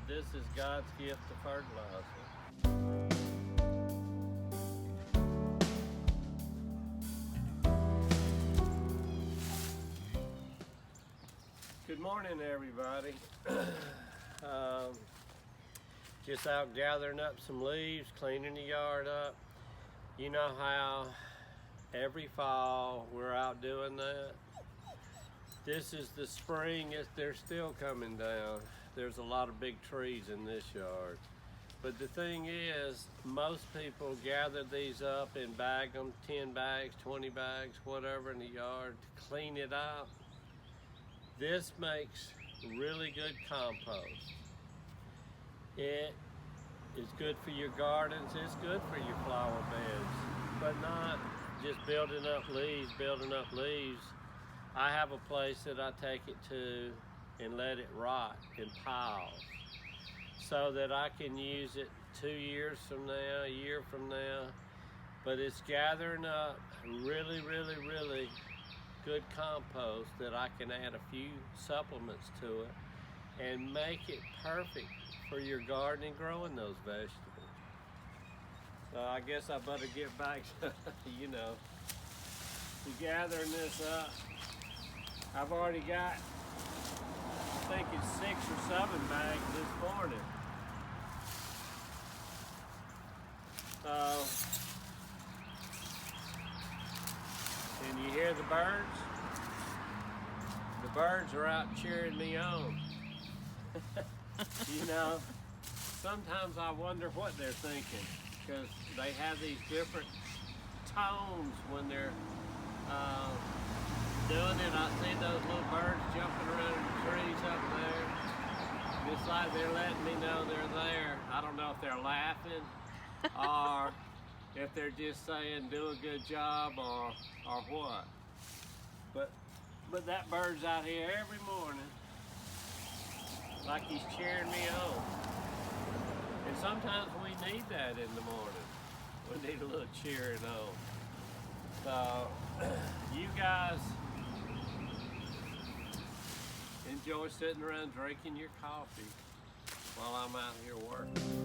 this is God's gift to fertilizer. Good morning, everybody. Just out gathering up some leaves, cleaning the yard up. You know how every fall we're out doing that? This is the spring, they're still coming down. There's a lot of big trees in this yard. But the thing is, most people gather these up and bag them, 10 bags, 20 bags, whatever in the yard to clean it out. This makes really good compost. It is good for your gardens, it's good for your flower beds, but not just building up leaves. I have a place that I take it to and let it rot in piles so that I can use it 2 years from now, a year from now. But it's gathering up really good compost that I can add a few supplements to it and make it perfect for your garden and growing those vegetables. So I guess I better get back to, to gathering this up. I've already got, I think it's 6 or 7 bags this morning. And you hear the birds? The birds are out cheering me on. Sometimes I wonder what they're thinking, because they have these different tones when they're doing it. I see those little birds jumping around in the trees up there. It's like they're letting me know they're there. I don't know if they're laughing or if they're just saying do a good job or what. But that bird's out here every morning like he's cheering me on. And sometimes we need that in the morning. We need a little cheering on. So you guys enjoy sitting around drinking your coffee while I'm out here working.